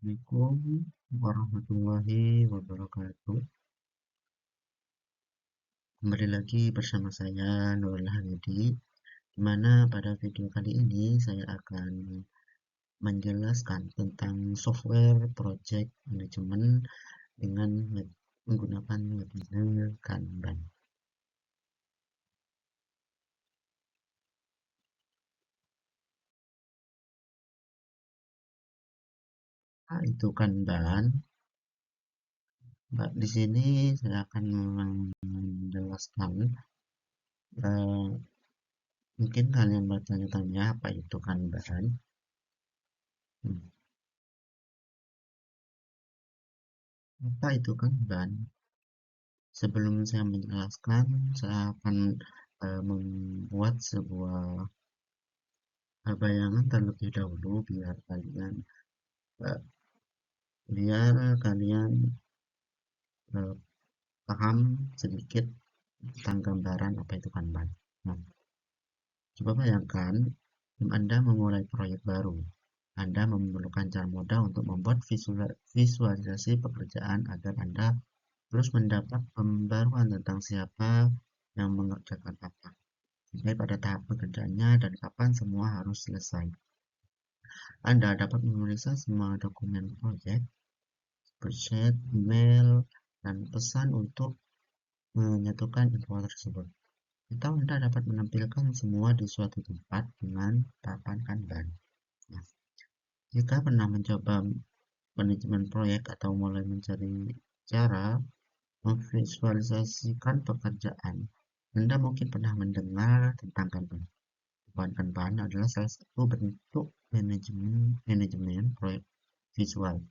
Assalamualaikum warahmatullahi wabarakatuh. Kembali lagi bersama saya Nurul Hamidi, di mana pada video kali ini saya akan menjelaskan tentang software project management dengan menggunakan metode Kanban. Nah, itu Kanban. Di sini saya akan menjelaskan. eh, Mungkin kalian bertanya-tanya apa itu Kanban. Hmm, Apa itu Kanban? Sebelum saya menjelaskan, saya akan membuat sebuah bayangan terlebih dahulu eh, biar kalian eh, paham sedikit tentang gambaran apa itu Kanban. Nah, coba bayangkan Anda memulai proyek baru. Anda memerlukan cara mudah untuk membuat visualisasi pekerjaan agar Anda terus mendapat pembaruan tentang siapa yang mengerjakan apa, sampai pada tahap pekerjaannya dan kapan semua harus selesai. Anda dapat menulis semua dokumen proyek, spreadsheet, email, dan pesan untuk menyatukan info tersebut. Atau Anda dapat menampilkan semua di suatu tempat dengan papan Kanban. Nah, jika pernah mencoba manajemen proyek atau mulai mencari cara memvisualisasikan pekerjaan, Anda mungkin pernah mendengar tentang Kanban. Kanban adalah salah satu bentuk manajemen proyek visual,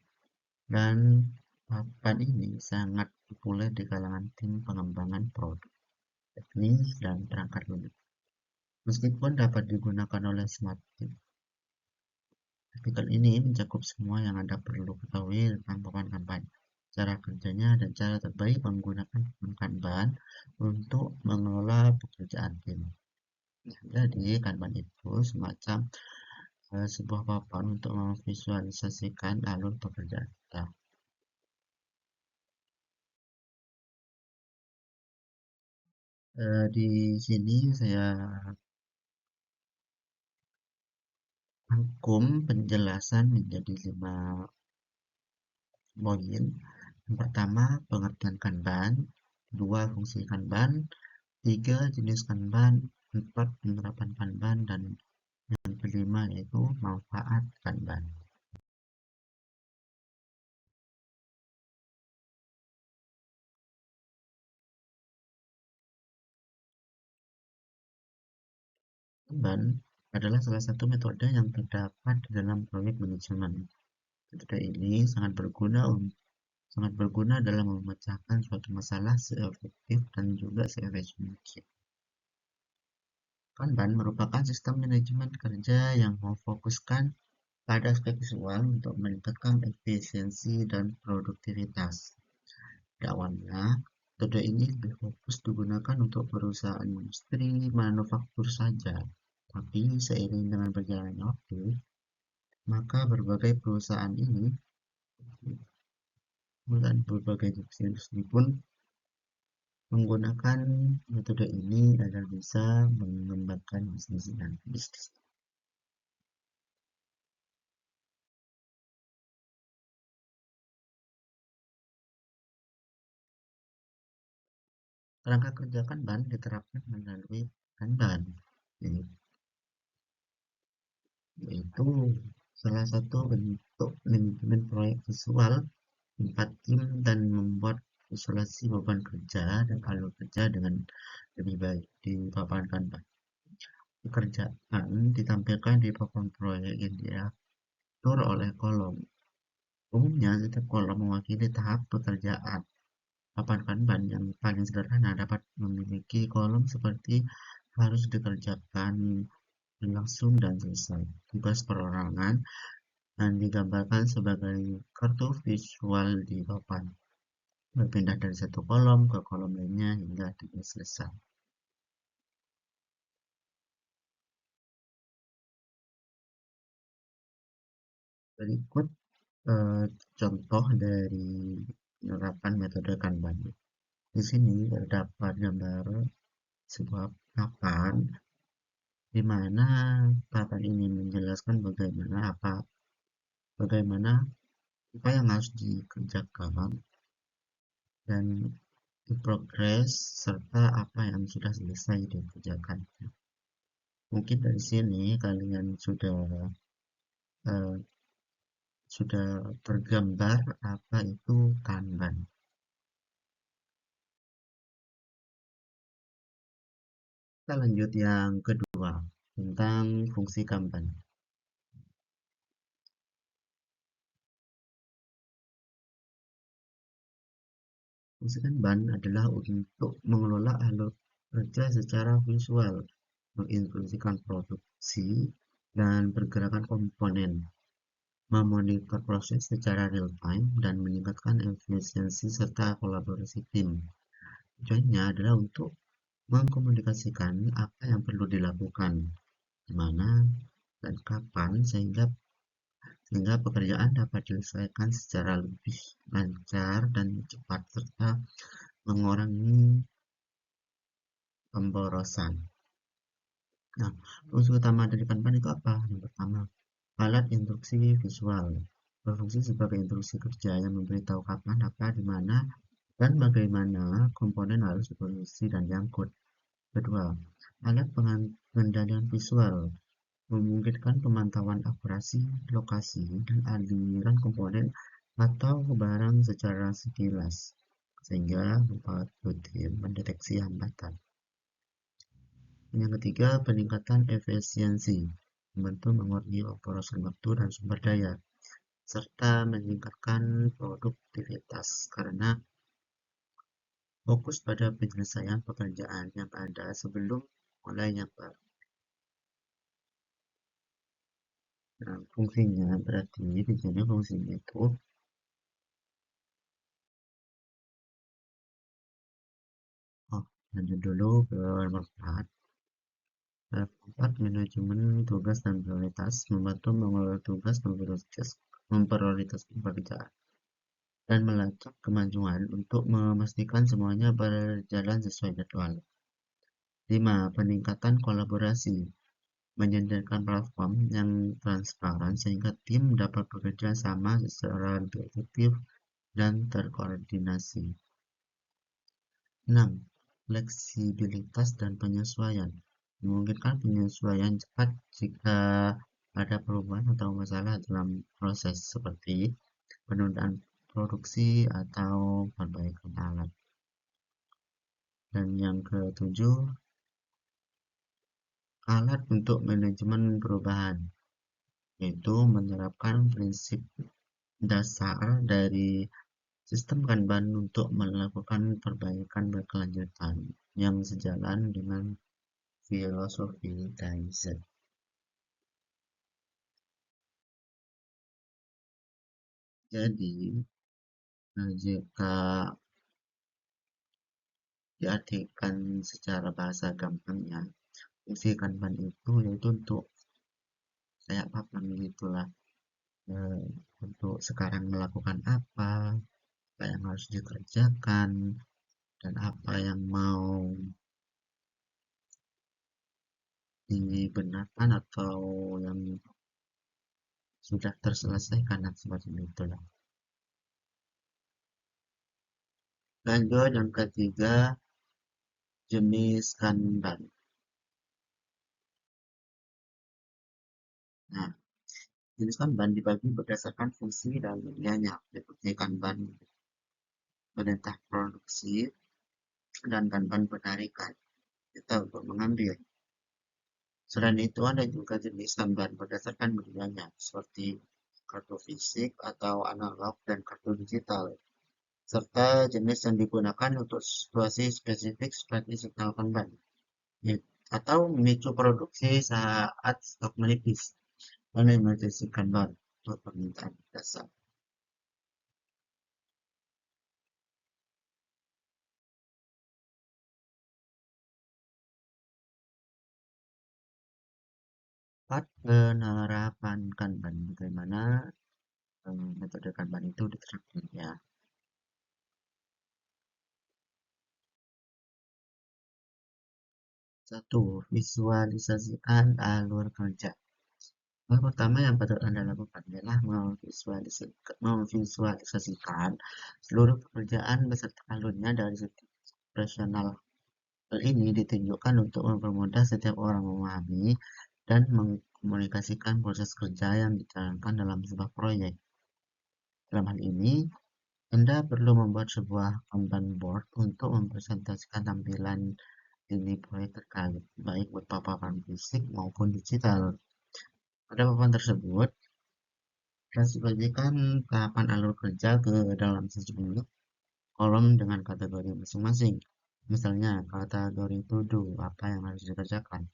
dan papan ini sangat populer di kalangan tim pengembangan produk, teknis, dan perangkat lunak. Meskipun dapat digunakan oleh smart team, artikel ini mencakup semua yang Anda perlu ketahui tentang papan Kanban, cara kerjanya, dan cara terbaik menggunakan papan Kanban untuk mengelola pekerjaan tim. Jadi, Kanban itu semacam sebuah papan untuk memvisualisasikan alur pekerjaan kita. Di sini saya rangkum penjelasan menjadi 5 poin. Yang pertama, pengertian Kanban. Dua, fungsi Kanban. Tiga, jenis Kanban. Empat, penerapan Kanban. Dan yang kelima yaitu manfaat Kanban. Kanban adalah salah satu metode yang terdapat di dalam proyek manajemen. Metode ini sangat berguna dalam memecahkan suatu masalah seefektif dan juga seefisien mungkin. Kanban merupakan sistem manajemen kerja yang memfokuskan pada aspek visual untuk meningkatkan efisiensi dan produktivitas. Pada awalnya, metode ini lebih fokus digunakan untuk perusahaan industri manufaktur saja, tapi seiring dengan berjalannya waktu, maka berbagai industri pun menggunakan metode ini agar bisa mengembangkan bisnis dan bisnis. Kerangka kerja Kanban diterapkan melalui Kanban, yaitu salah satu bentuk manajemen proyek visual tempat tim dan membuat visualisasi beban kerja dan alur kerja dengan lebih baik di papan Kanban. Pekerjaan ditampilkan di papan proyek yang diatur oleh kolom. Umumnya, setiap kolom mewakili tahap pekerjaan. Papan Kanban yang paling sederhana dapat memiliki kolom seperti harus dikerjakan langsung dan selesai, tugas perorangan, dan digambarkan sebagai kartu visual di papan. Berpindah dari satu kolom ke kolom lainnya hingga tugas selesai. Berikut eh, contoh dari penerapan metode Kanban. Di sini terdapat gambar sebuah papan di mana papan ini menjelaskan bagaimana apa yang harus dikerjakan dan progres serta apa yang sudah selesai dikerjakan. Mungkin dari sini kalian eh, sudah tergambar apa itu Kanban. Kita lanjut yang kedua tentang fungsi Kanban. Fungsi Kanban adalah untuk mengelola alur kerja secara visual, menginstruksikan produksi dan pergerakan komponen, memonitor proses secara real-time, dan meningkatkan efisiensi serta kolaborasi tim. Tujuannya adalah untuk mengkomunikasikan apa yang perlu dilakukan, di mana dan kapan sehingga pekerjaan dapat diselesaikan secara lebih lancar dan cepat serta mengurangi pemborosan. Nah, fungsi utama dari Kanban itu apa? Yang pertama, alat instruksi visual berfungsi sebagai instruksi kerja yang memberitahu kapan, apa, di mana, dan bagaimana komponen harus diproduksi dan diangkut. Kedua, alat pengendalian visual memungkinkan pemantauan akurasi, lokasi, dan aliran komponen atau barang secara sekilas, sehingga membantu tim mendeteksi hambatan. Yang ketiga, peningkatan efisiensi, membantu mengurangi pemborosan waktu dan sumber daya, serta meningkatkan produktivitas karena fokus pada penyelesaian pekerjaan yang ada sebelum mulai yang baru. Nah, fungsinya berarti di sini fungsinya itu lanjut dulu ke nomor 4. Nomor 4, manajemen tugas dan prioritas, membantu mengelola tugas memprioritaskan pekerjaan dan melacak kemajuan untuk memastikan semuanya berjalan sesuai jadwal. 5. Peningkatan kolaborasi, menyediakan platform yang transparan sehingga tim dapat bekerja sama secara lebih efektif dan terkoordinasi. 6. Fleksibilitas dan penyesuaian, memungkinkan penyesuaian cepat jika ada perubahan atau masalah dalam proses seperti penundaan produksi atau perbaikan alat. Dan yang ketujuh, alat untuk manajemen perubahan, yaitu menerapkan prinsip dasar dari sistem Kanban untuk melakukan perbaikan berkelanjutan yang sejalan dengan filosofi Kaizen. Jadi, jika diartikan secara bahasa gampangnya, fungsi Kanban itu yaitu untuk kayak papan gitulah, eh, untuk sekarang melakukan apa yang harus dikerjakan, dan apa yang mau dibenarkan atau yang sudah terselesaikan dan semacam itulah. Lanjut yang ketiga, jenis Kanban. Nah, jenis Kanban dibagi berdasarkan fungsi dan nilainya, seperti Kanban perintah produksi dan Kanban penarikan. Kita untuk mengambil. Selain itu, ada juga jenis Kanban berdasarkan medianya, seperti kartu fisik atau analog dan kartu digital, serta jenis yang digunakan untuk situasi spesifik seperti signal Kanban, atau memicu produksi saat stok menipis, dan emergency Kanban untuk permintaan dasar. Penerapan Kanban, bagaimana metode Kanban itu diterapkan ya. Satu, visualisasikan alur kerja. Hal pertama yang patut Anda lakukan adalah memvisualisasikan seluruh pekerjaan beserta alurnya dari setiap operasional. Hal ini ditunjukkan untuk mempermudah setiap orang memahami dan mengkomunikasikan proses kerja yang dijalankan dalam sebuah proyek. Dalam hal ini, Anda perlu membuat sebuah Kanban board untuk mempresentasikan tampilan ini proyek terkait, baik berupa papan fisik maupun digital. Pada papan tersebut, klasifikasikan tahapan alur kerja ke dalam sejumlah kolom dengan kategori masing-masing. Misalnya, kategori to do, apa yang harus dikerjakan.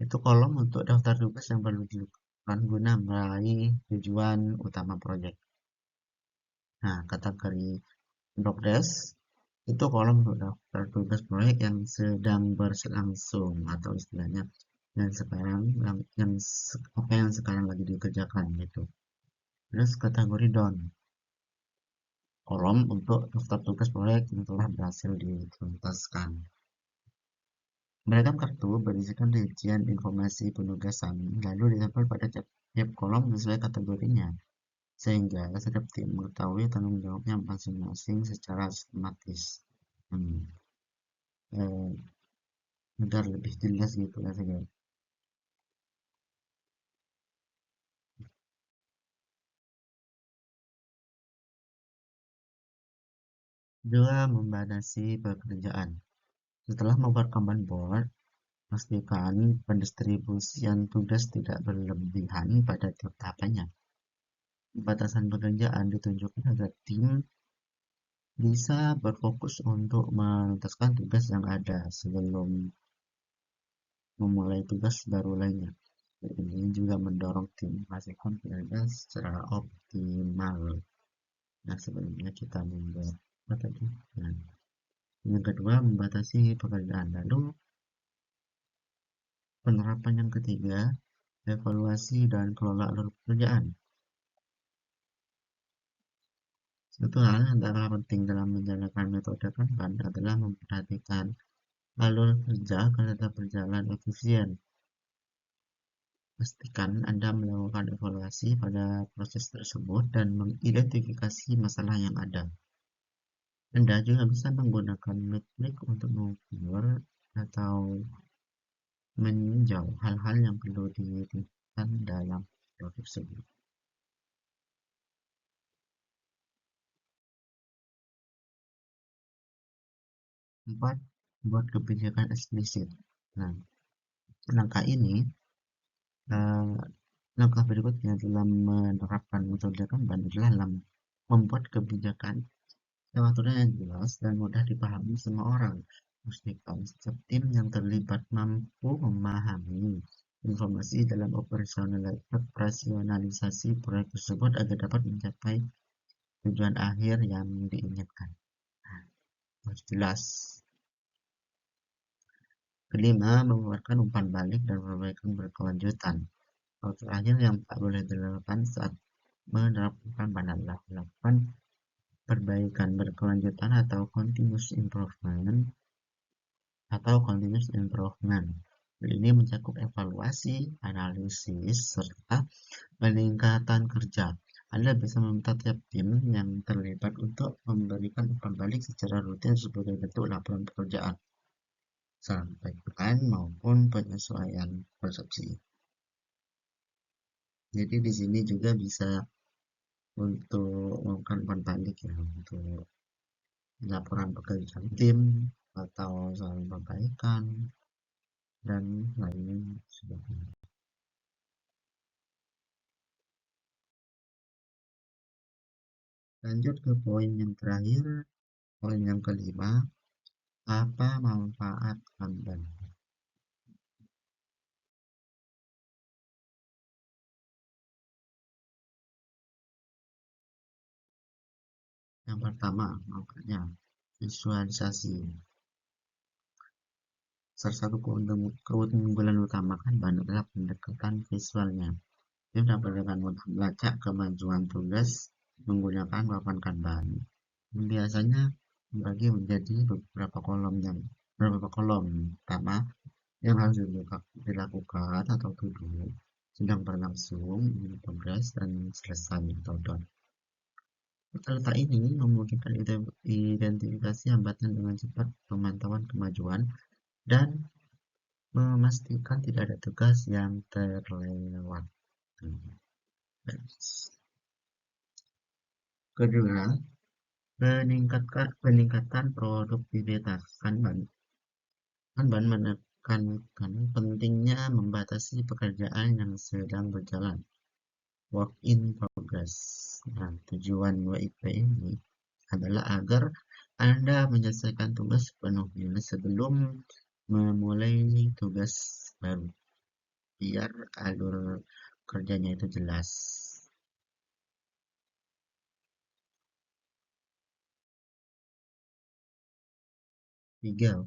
Itu kolom untuk daftar tugas yang perlu dilakukan guna meraih tujuan utama proyek. Nah, kategori progress itu kolom untuk daftar tugas proyek yang sedang berlangsung atau istilahnya yang sekarang yang apa yang sekarang lagi dikerjakan gitu. Terus kategori done, kolom untuk daftar tugas proyek yang telah berhasil dituntaskan. Beragam kartu berisikan rincian informasi penugasan, lalu ditempel pada tiap kolom sesuai kategorinya, sehingga setiap tim mengetahui tanggung jawabnya masing-masing secara sistematis. Hmm. Eh, Agar lebih jelas gitu ya saya. Dua, membatasi pekerjaan. Setelah membuat Kanban board, pastikan pendistribusian tugas tidak berlebihan pada tiap tahapannya. Batasan pekerjaan ditunjukkan agar tim bisa berfokus untuk menuntaskan tugas yang ada sebelum memulai tugas baru lainnya. Ini juga mendorong tim menghasilkan kinerja secara optimal. Nah, sebelumnya kita membuat apa tadi? Nah, yang kedua, membatasi pekerjaan. Lalu, penerapan yang ketiga, evaluasi dan kelola alur pekerjaan. Satu hal yang sangat penting dalam menjalankan metode Kanban adalah memperhatikan alur kerja agar tetap berjalan efisien. Pastikan Anda melakukan evaluasi pada proses tersebut dan mengidentifikasi masalah yang ada. Anda juga bisa menggunakan metrik untuk mengukur atau meninjau hal-hal yang perlu ditingkatkan dalam proses tersebut. 4. Buat kebijakan eksplisit. Nah, langkah ini, eh, langkah berikutnya dalam menerapkan metode Kanban adalah dalam membuat kebijakan yang aturan yang jelas dan mudah dipahami semua orang. Pastikan setiap tim yang terlibat mampu memahami informasi dalam operasionalisasi proyek tersebut agar dapat mencapai tujuan akhir yang diinginkan. Nah, harus jelas. Kelima, mengeluarkan umpan balik dan perbaikan berkelanjutan. Hal terakhir yang tak boleh dilakukan saat menerapkan adalah melakukan perbaikan berkelanjutan atau continuous improvement. Hal ini mencakup evaluasi, analisis, serta peningkatan kerja. Anda bisa meminta tiap tim yang terlibat untuk memberikan umpan balik secara rutin sebagai bentuk laporan pekerjaan, sampaikan maupun penyesuaian persepsi. Jadi di sini juga bisa untuk melakukan umpan balik ya untuk laporan pekerjaan tim atau soal perbaikan dan lain sebagainya. Lanjut ke poin yang terakhir, poin yang kelima, apa manfaat Kanban? Yang pertama, makanya visualisasi. Salah satu keunggulan utama Kanban adalah pendekatan visualnya. Tim dapat dengan mudah melacak kemajuan tugas menggunakan papan Kanban. Biasanya dibagi menjadi beberapa kolom. Pertama, yang harus dilakukan atau to do, sedang berlangsung, progress, dan selesai atau done. Letak ini memungkinkan identifikasi hambatan dengan cepat, pemantauan kemajuan, dan memastikan tidak ada tugas yang terlewat. Kedua, peningkatan produktivitas. Kanban menekankan pentingnya membatasi pekerjaan yang sedang berjalan, work in progress. Nah, tujuan WIP ini adalah agar Anda menyelesaikan tugas sepenuhnya sebelum memulai tugas baru, biar alur kerjanya itu jelas. 3.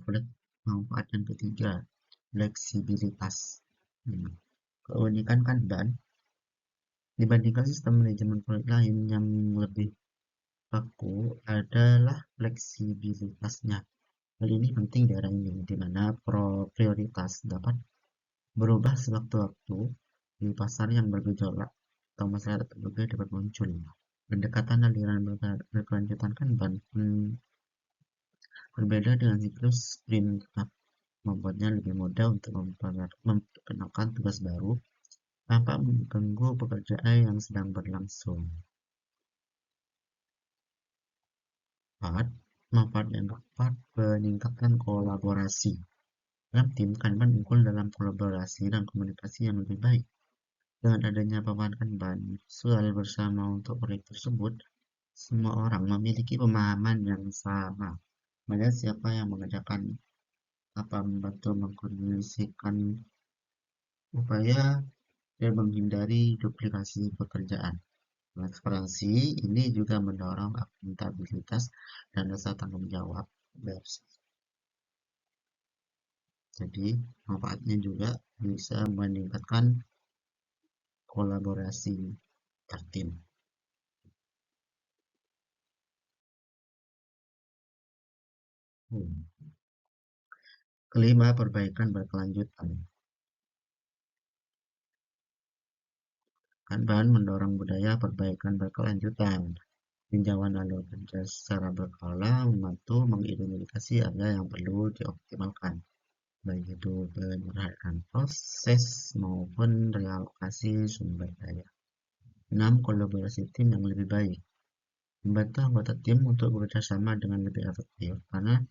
Manfaat yang ketiga, fleksibilitas. Keunikan Kanban dibandingkan sistem manajemen proyek lain yang lebih kaku adalah fleksibilitasnya. Hal ini penting di era ini, di mana prioritas dapat berubah sewaktu-waktu di pasar yang bergejolak atau masalah terduga dapat muncul. Pendekatan aliran berkelanjutan Kanban berbeda dengan siklus sprint tetap, membuatnya lebih mudah untuk memperkenalkan tugas baru tanpa mengganggu pekerjaan yang sedang berlangsung. 4. Manfaat yang keempat, peningkatan kolaborasi. Dalam tim, Kanban unggul dalam kolaborasi dan komunikasi yang lebih baik. Dengan adanya papan Kanban visual bersama untuk proyek tersebut, semua orang memiliki pemahaman yang sama. Melihat siapa yang mengerjakan apa, membantu mengkoordinasikan upaya dan menghindari duplikasi pekerjaan. Transparansi ini juga mendorong akuntabilitas dan rasa tanggung jawab. Jadi, manfaatnya juga bisa meningkatkan kolaborasi tertim. Kelima, perbaikan berkelanjutan. Kanban mendorong budaya perbaikan berkelanjutan. Tinjauan alur kerja secara berkala membantu mengidentifikasi area yang perlu dioptimalkan, baik itu penyederhanaan proses maupun realokasi sumber daya. 6. Kolaborasi tim yang lebih baik. Membantu anggota tim untuk bekerja sama dengan lebih efektif, karena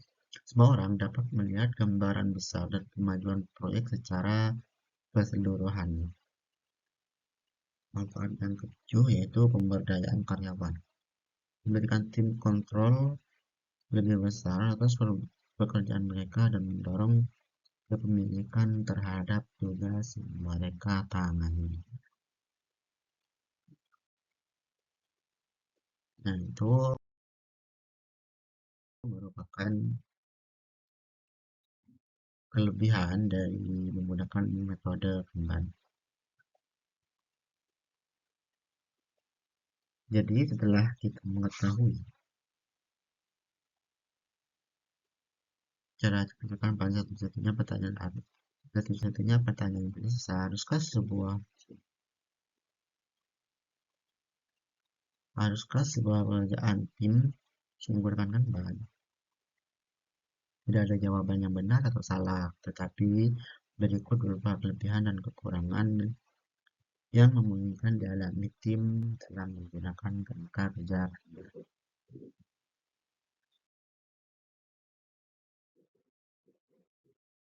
semua orang dapat melihat gambaran besar dan kemajuan proyek secara keseluruhan. Manfaat yang ketujuh yaitu pemberdayaan karyawan. Memberikan tim kontrol lebih besar atas pekerjaan mereka dan mendorong kepemilikan terhadap tugas yang mereka tangani. Dan itu merupakan kelebihan dari menggunakan metode Kanban. Jadi setelah kita mengetahui cara menggunakan Kanban, satu-satunya pertanyaan ini, haruskah sebuah pekerjaan tim menggunakan Kanban? Tidak ada jawaban yang benar atau salah, tetapi berikut beberapa kelebihan dan kekurangan yang memungkinkan dialami tim dalam menggunakan kerangka kerja.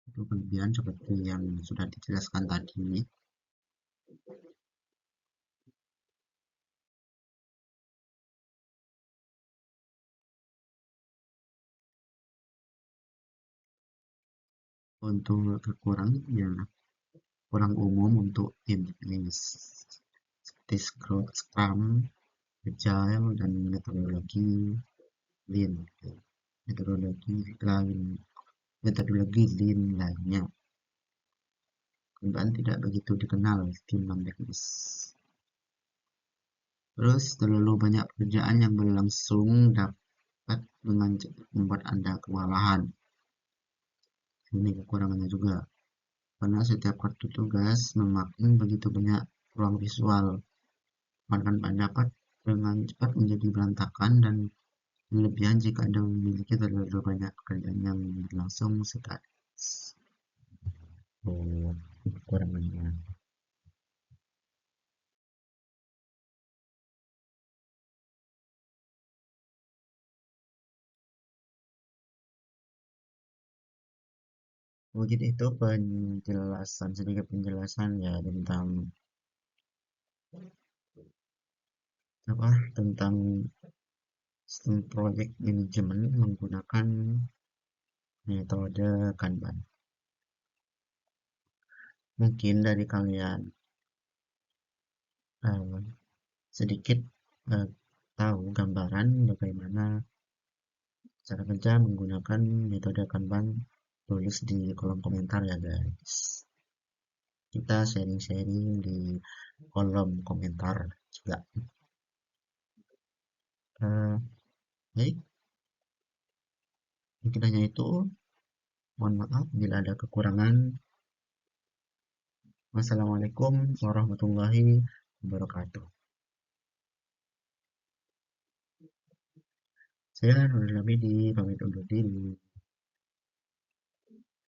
Itu kelebihan seperti yang sudah dijelaskan tadi. Untuk kekurangannya, kurang umum untuk tim jenis seperti Scrum, Agile, dan metodologi Lean. Metodologi Lean lainnya. Kanban tidak begitu dikenal tim non-teknis. Terus terlalu banyak pekerjaan yang berlangsung dapat dengan cepat membuat Anda kewalahan. Ini kekurangannya juga. Karena setiap kartu tugas memakan begitu banyak ruang visual. Papan pendapat dengan cepat menjadi berantakan dan kelebihan jika Anda memiliki terlalu banyak pekerjaan yang berlangsung sekaligus. Oh, kekurangannya. Mungkin itu penjelasan, sedikit penjelasan ya tentang apa, tentang sistem project management menggunakan metode Kanban. Mungkin dari kalian eh, sedikit eh, tahu gambaran bagaimana cara kerja menggunakan metode Kanban, tulis di kolom komentar ya guys. Kita sharing-sharing di kolom komentar juga. Eh, Baik, mungkin hanya itu. Mohon maaf bila ada kekurangan. Wassalamualaikum warahmatullahi wabarakatuh. Saya Nurul Hamidi, pamit undur diri.